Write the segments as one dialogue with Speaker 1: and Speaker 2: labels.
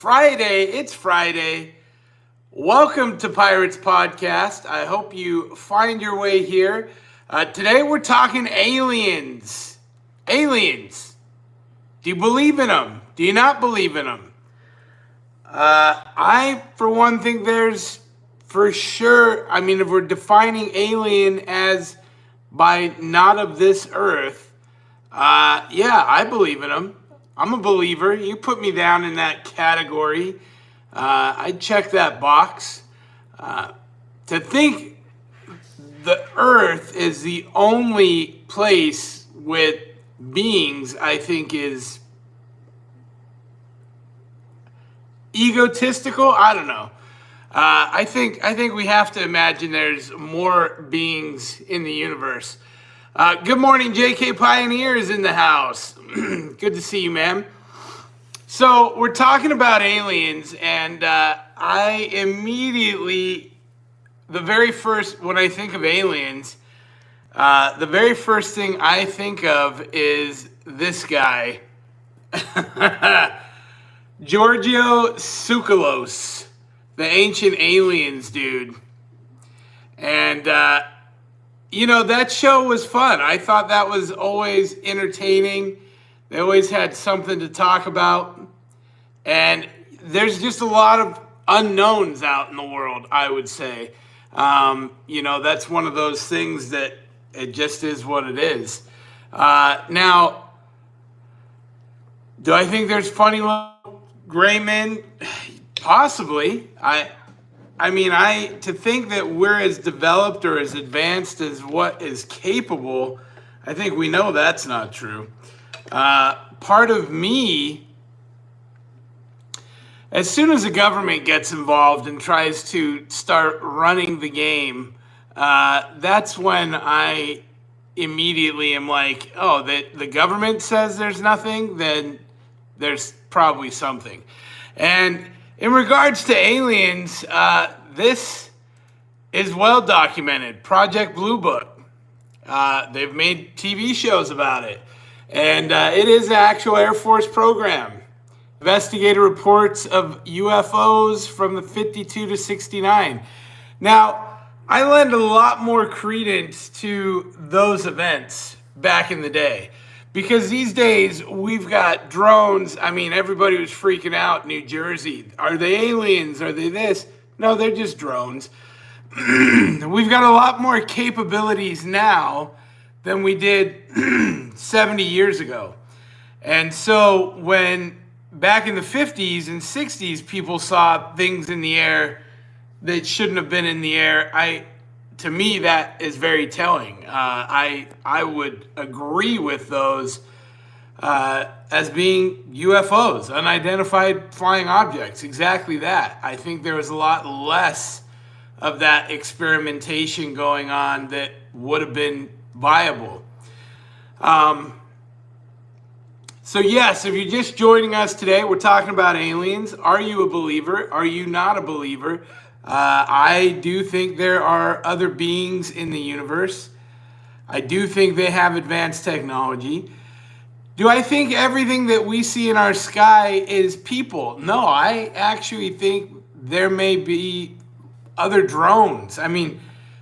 Speaker 1: Friday. It's Friday. Welcome to Pirates Podcast. I hope you find your way here. Today we're talking aliens. Aliens. Do you believe in them? Do you not believe in them? I, for one, think there's for sure, if we're defining alien as by not of this earth, yeah, I believe in them. I'm a believer. You put me down in that category. I check that box. To think the earth is the only place with beings, I think, is egotistical. I don't know. I think we have to imagine there's more beings in the universe. Good morning, JK Pioneer is in the house. Good to see you, man. So we're talking about aliens, and I immediately, when I think of aliens, the very first thing I think of is this guy, Giorgio Tsoukalos, the Ancient Aliens dude. And, that show was fun. I thought that was always entertaining. They always had something to talk about. And there's just a lot of unknowns out in the world, I would say. That's one of those things that it just is what it is. Now, do I think there's funny little gray men? Possibly. To think that we're as developed or as advanced as what is capable, I think we know that's not true. Part of me, as soon as the government gets involved and tries to start running the game, that's when I immediately am like, oh, the government says there's nothing, then there's probably something. And in regards to aliens, this is well documented. Project Blue Book. They've made TV shows about it. And it is an actual Air Force program. Investigative reports of UFOs from the 52 to 69. Now, I lend a lot more credence to those events back in the day. Because these days, we've got drones. Everybody was freaking out in New Jersey. Are they aliens? Are they this? No, they're just drones. We've got a lot more capabilities now than we did 70 years ago. And so when back in the 50s and 60s, people saw things in the air that shouldn't have been in the air, to me, that is very telling. I would agree with those as being UFOs, unidentified flying objects. Exactly that. I think there was a lot less of that experimentation going on that would have been viable. So yes, if you're just joining us today, we're talking about aliens. Are you a believer? Are you not a believer? I do think there are other beings in the universe. I do think they have advanced technology. Do I think everything that we see in our sky is people? No, I actually think there may be other drones.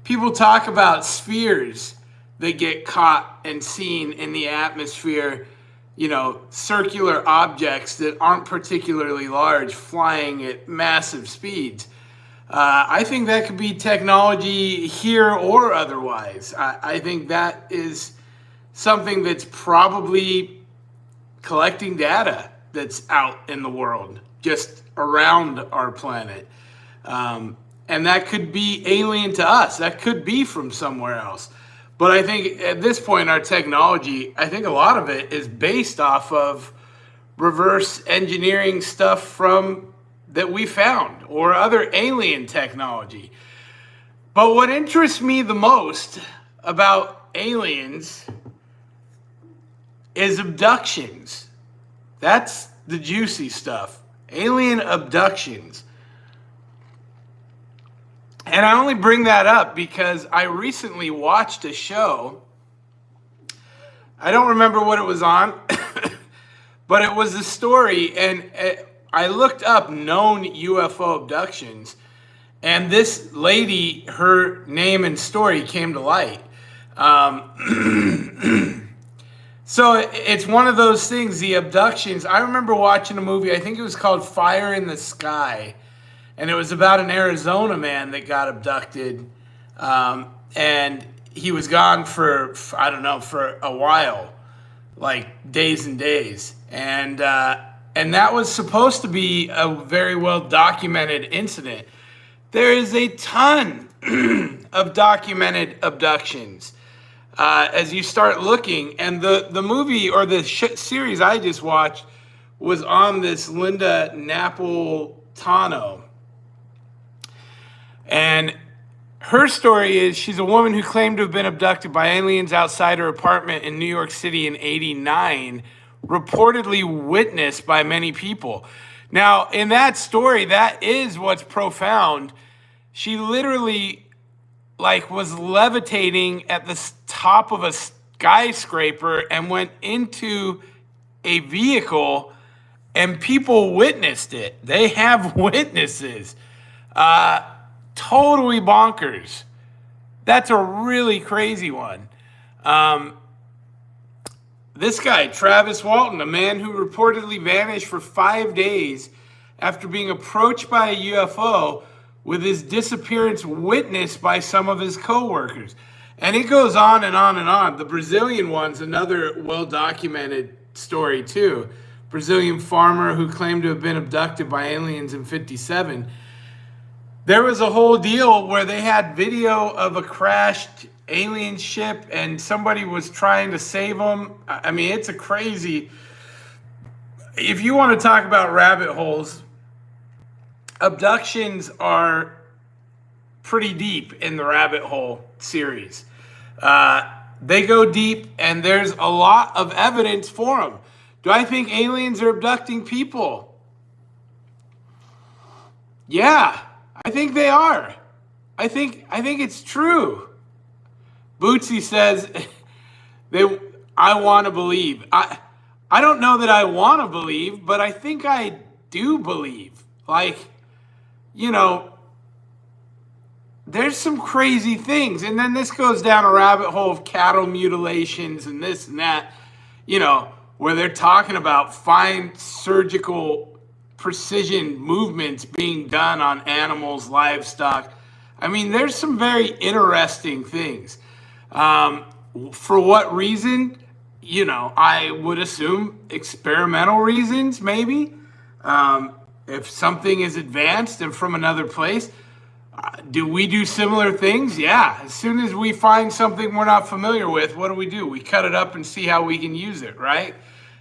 Speaker 1: People talk about spheres that get caught and seen in the atmosphere, circular objects that aren't particularly large flying at massive speeds. I think that could be technology here or otherwise. I think that is something that's probably collecting data that's out in the world, just around our planet. And that could be alien to us. That could be from somewhere else. But I think at this point, our technology, I think a lot of it is based off of reverse engineering stuff that we found or other alien technology. But what interests me the most about aliens is abductions. That's the juicy stuff. Alien abductions. And I only bring that up because I recently watched a show. I don't remember what it was on, but it was a story, and I looked up known UFO abductions, and this lady, her name and story came to light. So it's one of those things, the abductions. I remember watching a movie, I think it was called Fire in the Sky, and it was about an Arizona man that got abducted, and he was gone for, I don't know, for a while, like days and days, and that was supposed to be a very well documented incident. There is a ton of documented abductions. As you start looking, and the movie or the series I just watched was on this Linda Napolitano, and her story is she's a woman who claimed to have been abducted by aliens outside her apartment in New York City in '89, reportedly witnessed by many people. Now, in that story, that is what's profound. She literally was levitating at the top of a skyscraper and went into a vehicle, and people witnessed it. They have witnesses. Totally bonkers. That's a really crazy one. This guy, Travis Walton, a man who reportedly vanished for 5 days after being approached by a UFO, with his disappearance witnessed by some of his co-workers. And it goes on and on and on. The Brazilian one's another well-documented story too. Brazilian farmer who claimed to have been abducted by aliens in '57. There was a whole deal where they had video of a crashed alien ship and somebody was trying to save them. I mean, it's a crazy... If you want to talk about rabbit holes, abductions are pretty deep in the rabbit hole series. They go deep, and there's a lot of evidence for them. Do I think aliens are abducting people? Yeah, I think they are. I think it's true. Bootsy says, I want to believe. I don't know that I want to believe, but I think I do believe. There's some crazy things. And then this goes down a rabbit hole of cattle mutilations and this and that, where they're talking about fine surgical precision movements being done on animals, livestock. I mean, there's some very interesting things. For what reason? I would assume experimental reasons, maybe. If something is advanced and from another place, do we do similar things? Yeah. As soon as we find something we're not familiar with, what do? We cut it up and see how we can use it, right?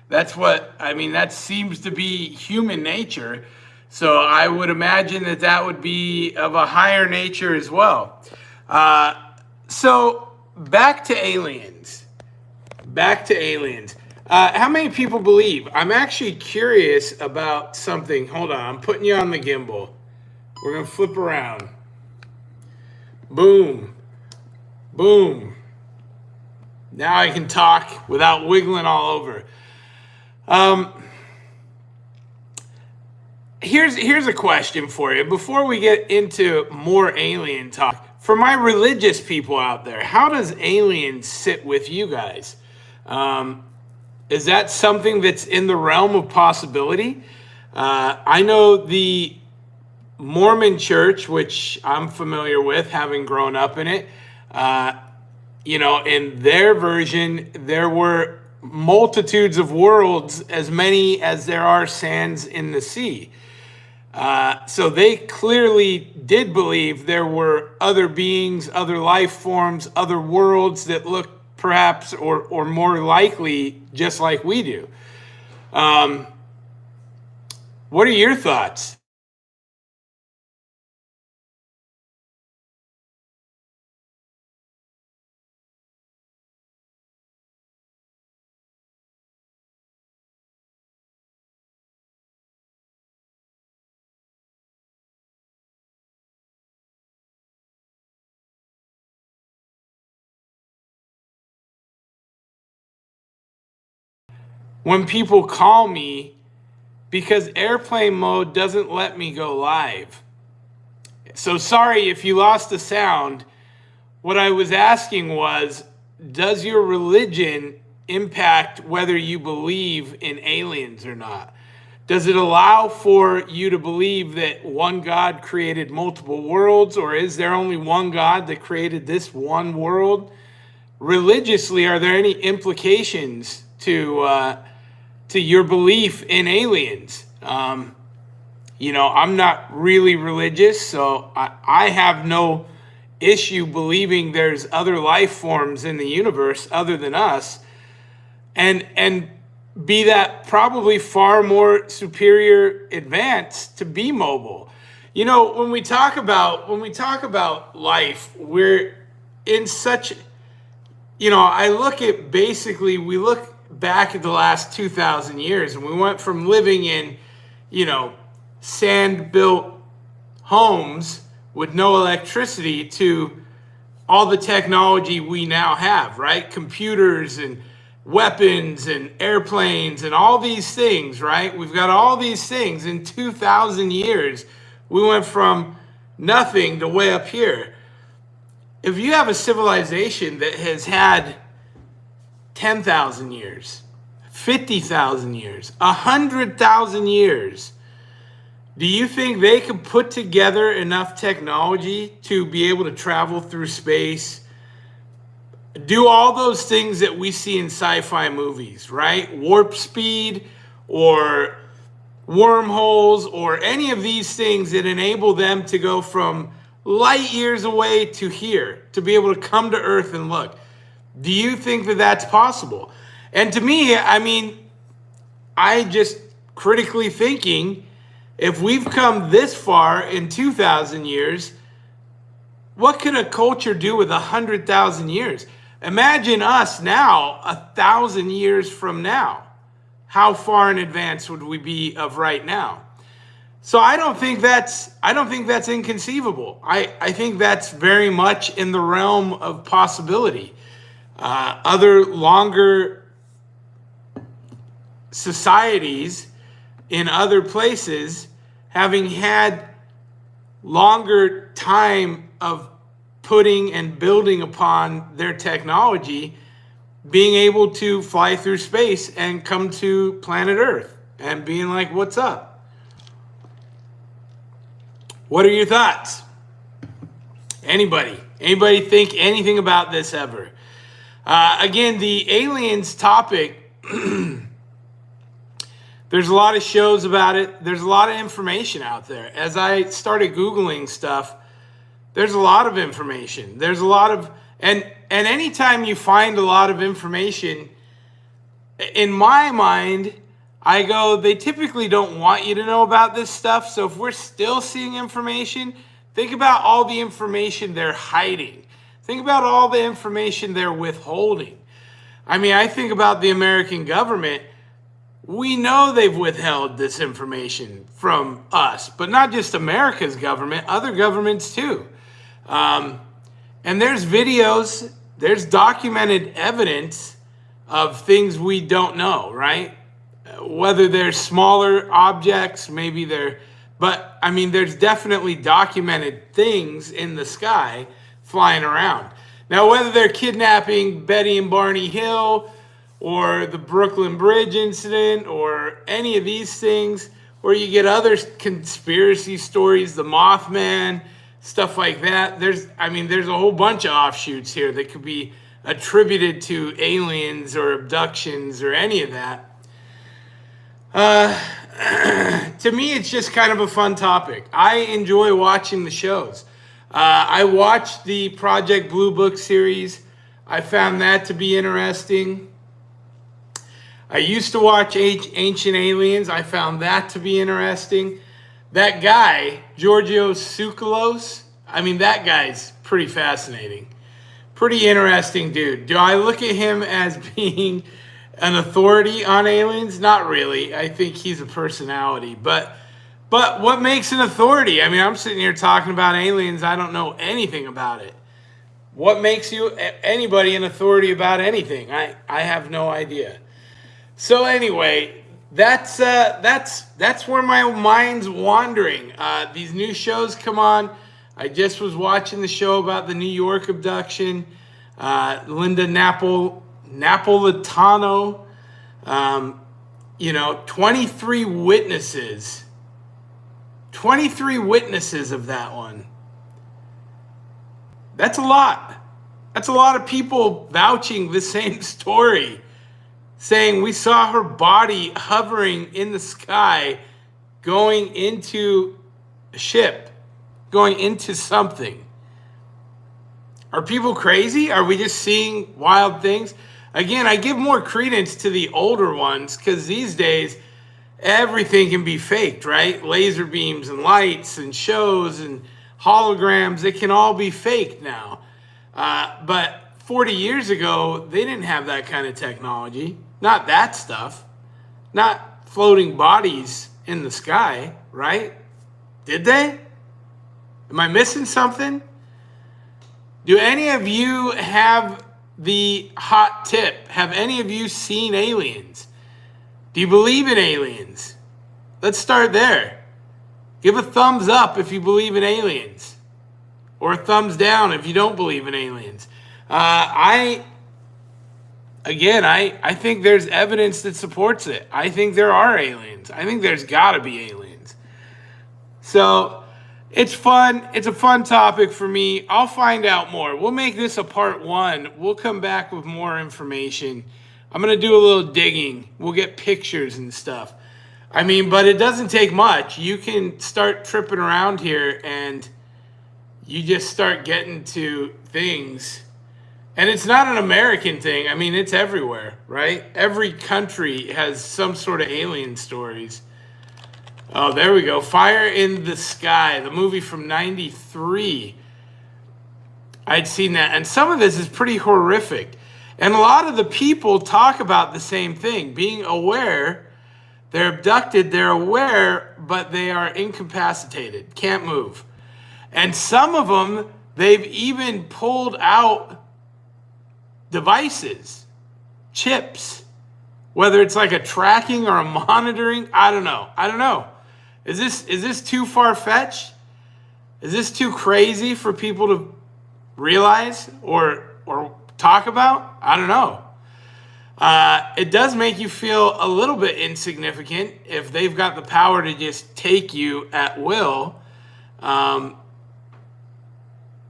Speaker 1: That seems to be human nature. So I would imagine that would be of a higher nature as well. So back to aliens. How many people believe? I'm actually curious about something. Hold on, I'm putting you on the gimbal. We're going to flip around. Boom. Boom. Now I can talk without wiggling all over. Here's a question for you. Before we get into more alien talk, for my religious people out there, how does aliens sit with you guys? Is that something that's in the realm of possibility? I know the Mormon church, which I'm familiar with, having grown up in it, in their version, there were multitudes of worlds, as many as there are sands in the sea. So they clearly did believe there were other beings, other life forms, other worlds that look perhaps or more likely just like we do. What are your thoughts? When people call me because airplane mode doesn't let me go live. So sorry if you lost the sound. What I was asking was, does your religion impact whether you believe in aliens or not? Does it allow for you to believe that one God created multiple worlds, or is there only one God that created this one world? Religiously, are there any implications to your belief in aliens? I'm not really religious, so I have no issue believing there's other life forms in the universe other than us, and be that probably far more superior advanced to be mobile. When we talk about life, we're in such, I look at, basically, we look back at the last 2,000 years, and we went from living in, sand-built homes with no electricity to all the technology we now have, right? Computers and weapons and airplanes and all these things, right? We've got all these things. In 2,000 years, we went from nothing to way up here. If you have a civilization that has had 10,000 years, 50,000 years, 100,000 years, do you think they could put together enough technology to be able to travel through space, do all those things that we see in sci-fi movies, right? Warp speed or wormholes or any of these things that enable them to go from light years away to here, to be able to come to Earth and look. Do you think that that's possible? And to me, I just critically thinking, if we've come this far in 2,000 years, what can a culture do with 100,000 years? Imagine us now, 1,000 years from now. How far in advance would we be of right now? So I don't think that's inconceivable. I think that's very much in the realm of possibility. Other longer societies in other places, having had longer time of putting and building upon their technology, being able to fly through space and come to planet Earth and being like, what's up? What are your thoughts? Anybody think anything about this ever? Again, the aliens topic, there's a lot of shows about it. There's a lot of information out there. As I started Googling stuff, there's a lot of information. There's a lot of, and anytime you find a lot of information, in my mind, I go, they typically don't want you to know about this stuff. So if we're still seeing information, think about all the information they're hiding. Think about all the information they're withholding. I think about the American government. We know they've withheld this information from us, but not just America's government, other governments too. And there's videos, there's documented evidence of things we don't know, right? Whether they're smaller objects, maybe but there's definitely documented things in the sky flying around. Now, whether they're kidnapping Betty and Barney Hill, or the Brooklyn Bridge incident, or any of these things, or you get other conspiracy stories, the Mothman, stuff like that. There's a whole bunch of offshoots here that could be attributed to aliens or abductions or any of that. To me, it's just kind of a fun topic. I enjoy watching the shows. I watched the Project Blue Book series. I found that to be interesting. I used to watch Ancient Aliens. I found that to be interesting. That guy, Georgios Tsoukalos, that guy's pretty fascinating. Pretty interesting dude. Do I look at him as being an authority on aliens? Not really. I think he's a personality. But what makes an authority? I'm sitting here talking about aliens. I don't know anything about it. What makes anybody an authority about anything? I have no idea. So anyway, that's where my mind's wandering. These new shows come on. I just was watching the show about the New York abduction. Linda Napolitano. 23 witnesses. 23 witnesses of that one. That's a lot. That's a lot of people vouching the same story, saying we saw her body hovering in the sky, going into a ship, going into something. Are people crazy? Are we just seeing wild things? Again, I give more credence to the older ones because these days everything can be faked, right? Laser beams and lights and shows and holograms, it can all be faked now. But 40 years ago, they didn't have that kind of technology. Not that stuff. Not floating bodies in the sky, right? Did they? Am I missing something? Do any of you have the hot tip? Have any of you seen aliens? Do you believe in aliens? Let's start there. Give a thumbs up if you believe in aliens, or a thumbs down if you don't believe in aliens. I think there's evidence that supports it. I think there are aliens. I think there's got to be aliens. So it's fun. It's a fun topic for me. I'll find out more. We'll make this a part 1. We'll come back with more information. I'm going to do a little digging. We'll get pictures and stuff. But it doesn't take much. You can start tripping around here and you just start getting to things. And it's not an American thing. It's everywhere, right? Every country has some sort of alien stories. Oh, there we go. Fire in the Sky, the movie from 93. I'd seen that. And some of this is pretty horrific. And a lot of the people talk about the same thing, being aware. They're abducted, they're aware, but they are incapacitated, can't move. And some of them, they've even pulled out devices, chips, whether it's like a tracking or a monitoring. I don't know. Is this too far-fetched? Is this too crazy for people to realize or talk about? I don't know. It does make you feel a little bit insignificant if they've got the power to just take you at will.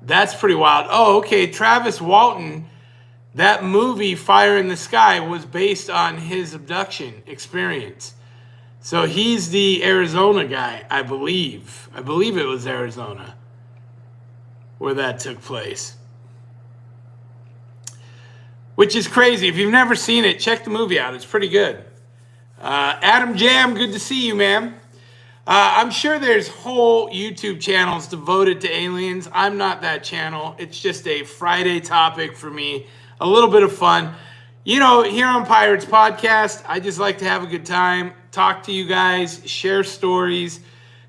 Speaker 1: That's pretty wild. Oh, okay. Travis Walton, that movie Fire in the Sky was based on his abduction experience. So he's the Arizona guy, I believe. I believe it was Arizona where that took place. Which is crazy. If you've never seen it, check the movie out. It's pretty good. Adam Jam, good to see you, man. I'm sure there's whole YouTube channels devoted to aliens. I'm not that channel. It's just a Friday topic for me. A little bit of fun. Here on Pirates Podcast, I just like to have a good time, talk to you guys, share stories,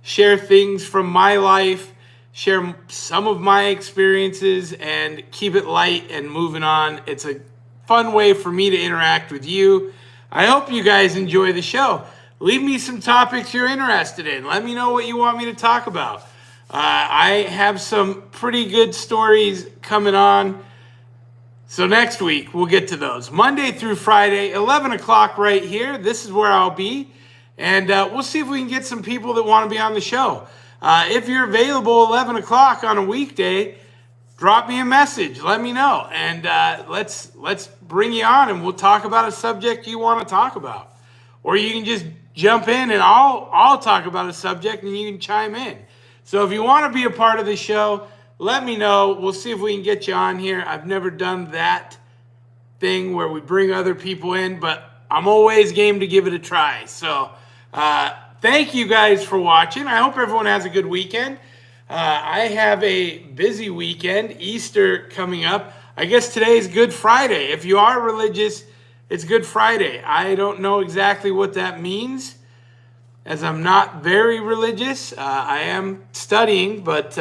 Speaker 1: share things from my life, share some of my experiences, and keep it light and moving on. It's a fun way for me to interact with you. I hope you guys enjoy the show. Leave me some topics you're interested in. Let me know what you want me to talk about. I have some pretty good stories coming on. So next week, we'll get to those. Monday through Friday, 11 o'clock right here. This is where I'll be. And we'll see if we can get some people that want to be on the show. If you're available 11 o'clock on a weekday, drop me a message. Let me know. And let's bring you on and we'll talk about a subject you want to talk about. Or you can just jump in and I'll talk about a subject and you can chime in. So if you want to be a part of the show, let me know. We'll see if we can get you on here. I've never done that thing where we bring other people in, but I'm always game to give it a try. So thank you guys for watching. I hope everyone has a good weekend. I have a busy weekend, Easter coming up. I guess today's Good Friday. If you are religious, it's Good Friday. I don't know exactly what that means, as I'm not very religious. I am studying, but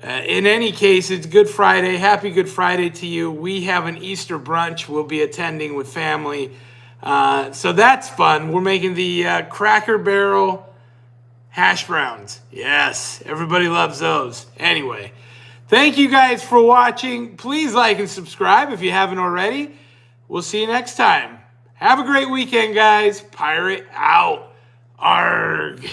Speaker 1: in any case, it's Good Friday. Happy Good Friday to you. We have an Easter brunch we'll be attending with family. So that's fun. We're making the Cracker Barrel hash browns. Yes, everybody loves those. Anyway, thank you guys for watching. Please like and subscribe if you haven't already. We'll see you next time. Have a great weekend, guys. Pirate out. Arg.